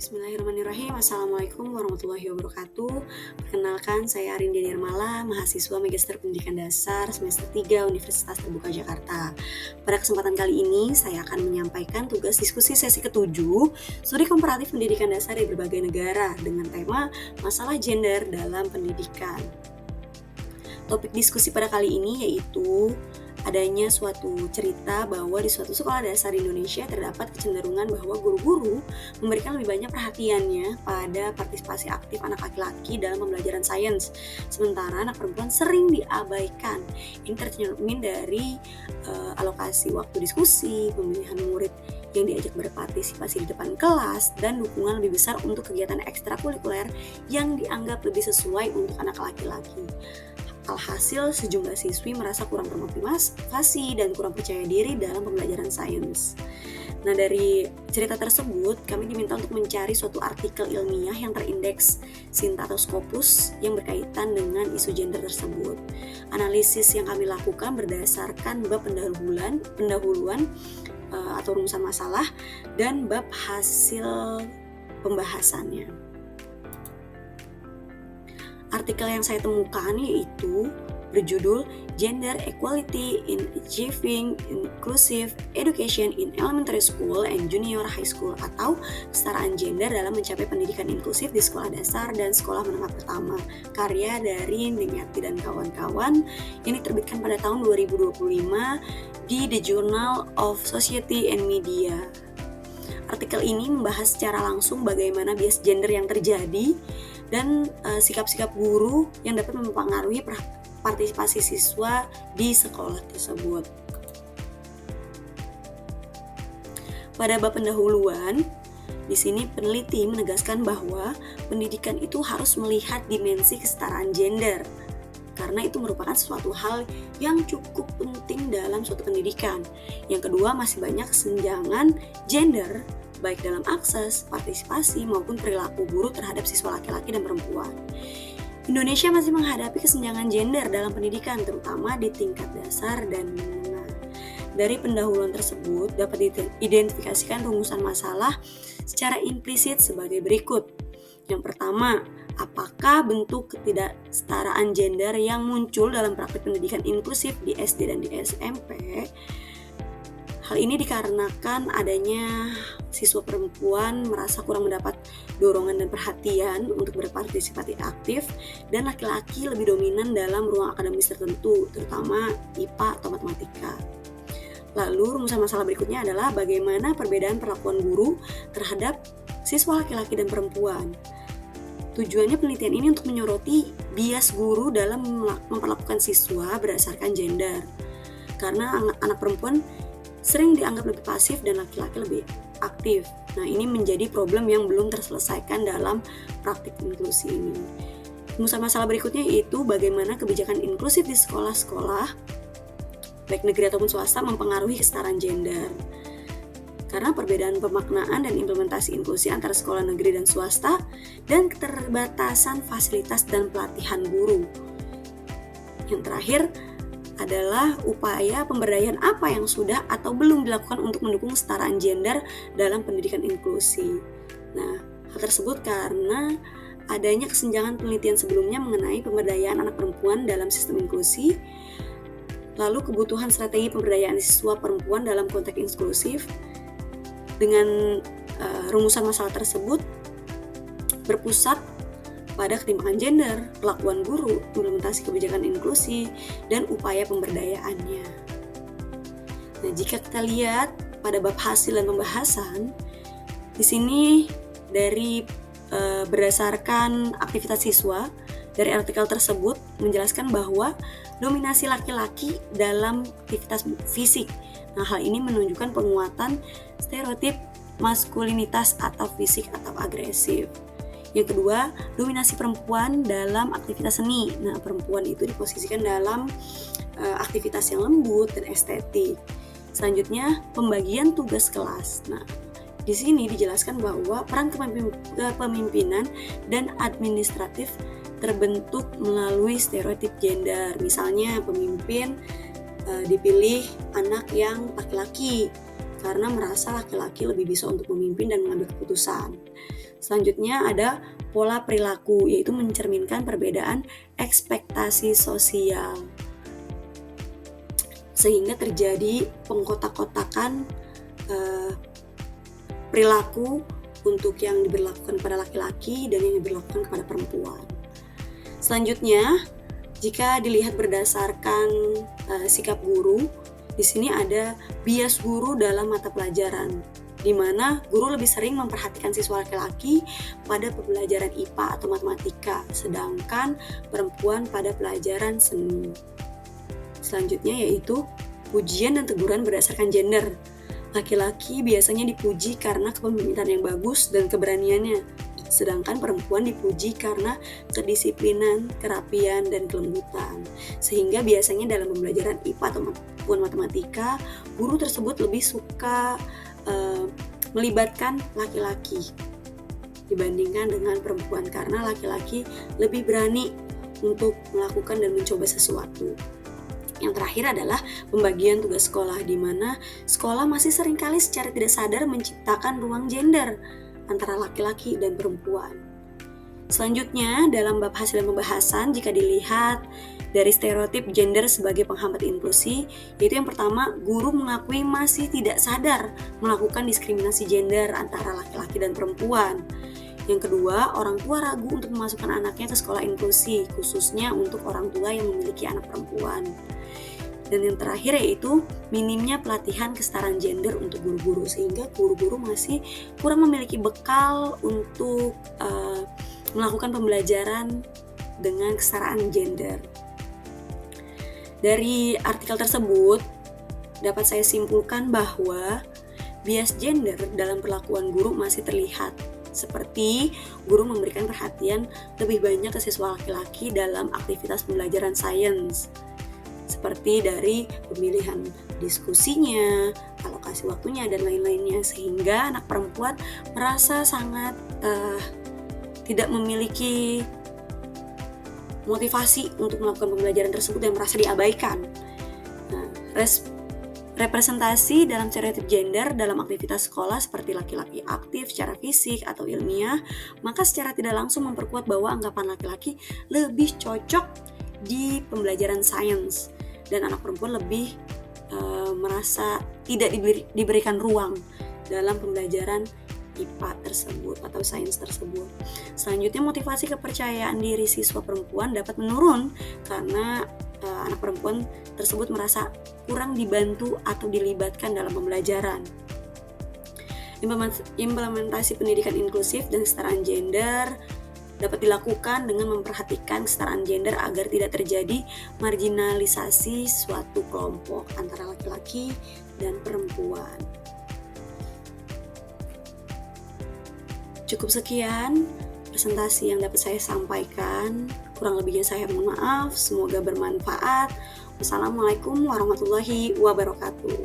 Bismillahirrahmanirrahim. Assalamualaikum warahmatullahi wabarakatuh. Perkenalkan, saya Arindia Nirmala, mahasiswa Magister Pendidikan Dasar semester 3 Universitas Terbuka Jakarta. Pada kesempatan kali ini, saya akan menyampaikan tugas diskusi sesi ke-7 Studi Komparatif Pendidikan Dasar di berbagai negara dengan tema Masalah Gender dalam Pendidikan. Topik diskusi pada kali ini yaitu adanya suatu cerita bahwa di suatu sekolah dasar di Indonesia terdapat kecenderungan bahwa guru-guru memberikan lebih banyak perhatiannya pada partisipasi aktif anak laki-laki dalam pembelajaran sains, sementara anak perempuan sering diabaikan. Ini tercermin dari alokasi waktu diskusi, pemilihan murid yang diajak berpartisipasi di depan kelas, dan dukungan lebih besar untuk kegiatan ekstrakurikuler yang dianggap lebih sesuai untuk anak laki-laki. Alhasil, sejumlah siswi merasa kurang termotivasi dan kurang percaya diri dalam pembelajaran sains. Nah, dari cerita tersebut, kami diminta untuk mencari suatu artikel ilmiah yang terindeks Sinta atau Scopus yang berkaitan dengan isu gender tersebut. Analisis yang kami lakukan berdasarkan bab pendahuluan atau rumusan masalah dan bab hasil pembahasannya. Artikel yang saya temukan yaitu berjudul Gender Equality in Achieving Inclusive Education in Elementary School and Junior High School, atau kesetaraan gender dalam mencapai pendidikan inklusif di sekolah dasar dan sekolah menengah pertama, karya dari Ningati dan kawan-kawan, yang diterbitkan pada tahun 2025 di The Journal of Society and Media. Artikel ini membahas secara langsung bagaimana bias gender yang terjadi dan sikap-sikap guru yang dapat mempengaruhi partisipasi siswa di sekolah tersebut. Pada bab pendahuluan, di sini peneliti menegaskan bahwa pendidikan itu harus melihat dimensi kesetaraan gender, karena itu merupakan suatu hal yang cukup penting dalam suatu pendidikan. Yang kedua, masih banyak kesenjangan gender baik dalam akses, partisipasi, maupun perilaku guru terhadap siswa laki-laki dan perempuan. Indonesia masih menghadapi kesenjangan gender dalam pendidikan, terutama di tingkat dasar dan menengah. Dari pendahuluan tersebut dapat diidentifikasikan rumusan masalah secara implisit sebagai berikut. Yang pertama, apakah bentuk ketidaksetaraan gender yang muncul dalam praktik pendidikan inklusif di SD dan di SMP? Hal ini dikarenakan adanya siswa perempuan merasa kurang mendapat dorongan dan perhatian untuk berpartisipasi aktif, dan laki-laki lebih dominan dalam ruang akademis tertentu, terutama IPA atau matematika. Lalu rumusan masalah berikutnya adalah bagaimana perbedaan perlakuan guru terhadap siswa laki-laki dan perempuan. Tujuannya penelitian ini untuk menyoroti bias guru dalam memperlakukan siswa berdasarkan gender, karena anak perempuan sering dianggap lebih pasif dan laki-laki lebih aktif. Nah, ini menjadi problem yang belum terselesaikan dalam praktik inklusi ini. Masalah berikutnya yaitu bagaimana kebijakan inklusif di sekolah-sekolah, baik negeri ataupun swasta, mempengaruhi kesetaraan gender. Karena perbedaan pemaknaan dan implementasi inklusi antara sekolah negeri dan swasta, dan keterbatasan fasilitas dan pelatihan guru. Yang terakhir adalah upaya pemberdayaan apa yang sudah atau belum dilakukan untuk mendukung kesetaraan gender dalam pendidikan inklusi. Nah, hal tersebut karena adanya kesenjangan penelitian sebelumnya mengenai pemberdayaan anak perempuan dalam sistem inklusi, lalu kebutuhan strategi pemberdayaan siswa perempuan dalam konteks inklusif. Dengan rumusan masalah tersebut berpusat pada ketimpangan gender, perlakuan guru, implementasi kebijakan inklusi, dan upaya pemberdayaannya. Nah, jika kita lihat pada bab hasil dan pembahasan, di sini dari berdasarkan aktivitas siswa, dari artikel tersebut menjelaskan bahwa dominasi laki-laki dalam aktivitas fisik. Nah, hal ini menunjukkan penguatan stereotip maskulinitas atau fisik atau agresif. Yang kedua, dominasi perempuan dalam aktivitas seni. Nah, perempuan itu diposisikan dalam aktivitas yang lembut dan estetik. Selanjutnya, pembagian tugas kelas. Nah, di sini dijelaskan bahwa peran kepemimpinan dan administratif terbentuk melalui stereotip gender. Misalnya, pemimpin dipilih anak yang laki-laki karena merasa laki-laki lebih bisa untuk memimpin dan mengambil keputusan. Selanjutnya ada pola perilaku, yaitu mencerminkan perbedaan ekspektasi sosial, sehingga terjadi pengkotak-kotakan perilaku untuk yang diberlakukan pada laki-laki dan yang diberlakukan kepada perempuan. Selanjutnya, jika dilihat berdasarkan sikap guru, di sini ada bias guru dalam mata pelajaran, di mana guru lebih sering memperhatikan siswa laki-laki pada pembelajaran IPA atau matematika, sedangkan perempuan pada pelajaran seni. Selanjutnya yaitu pujian dan teguran berdasarkan gender. Laki-laki biasanya dipuji karena kepemimpinan yang bagus dan keberaniannya, sedangkan perempuan dipuji karena kedisiplinan, kerapian, dan kelembutan. Sehingga biasanya dalam pembelajaran IPA ataupun matematika, guru tersebut lebih suka melibatkan laki-laki dibandingkan dengan perempuan, karena laki-laki lebih berani untuk melakukan dan mencoba sesuatu. Yang terakhir adalah pembagian tugas sekolah, di mana sekolah masih seringkali secara tidak sadar menciptakan ruang gender antara laki-laki dan perempuan. Selanjutnya, dalam bab hasil pembahasan, jika dilihat dari stereotip gender sebagai penghambat inklusi, yaitu yang pertama, guru mengakui masih tidak sadar melakukan diskriminasi gender antara laki-laki dan perempuan. Yang kedua, orang tua ragu untuk memasukkan anaknya ke sekolah inklusi, khususnya untuk orang tua yang memiliki anak perempuan. Dan yang terakhir yaitu minimnya pelatihan kesetaraan gender untuk guru-guru, sehingga guru-guru masih kurang memiliki bekal untuk melakukan pembelajaran dengan kesetaraan gender. Dari artikel tersebut dapat saya simpulkan bahwa bias gender dalam perlakuan guru masih terlihat, seperti guru memberikan perhatian lebih banyak ke siswa laki-laki dalam aktivitas pembelajaran sains, seperti dari pemilihan diskusinya, alokasi waktunya, dan lain-lainnya, sehingga anak perempuan merasa sangat tidak memiliki motivasi untuk melakukan pembelajaran tersebut dan merasa diabaikan. Nah, representasi dalam stereotip gender dalam aktivitas sekolah seperti laki-laki aktif secara fisik atau ilmiah, maka secara tidak langsung memperkuat bahwa anggapan laki-laki lebih cocok di pembelajaran sains, dan anak perempuan lebih merasa tidak diberikan ruang dalam pembelajaran IPA tersebut atau sains tersebut. Selanjutnya, motivasi kepercayaan diri siswa perempuan dapat menurun karena anak perempuan tersebut merasa kurang dibantu atau dilibatkan dalam pembelajaran. Implementasi pendidikan inklusif dan kesetaraan gender dapat dilakukan dengan memperhatikan kesetaraan gender agar tidak terjadi marginalisasi suatu kelompok antara laki-laki dan perempuan. Cukup sekian presentasi yang dapat saya sampaikan. Kurang lebihnya saya mohon maaf. Semoga bermanfaat. Wassalamualaikum warahmatullahi wabarakatuh.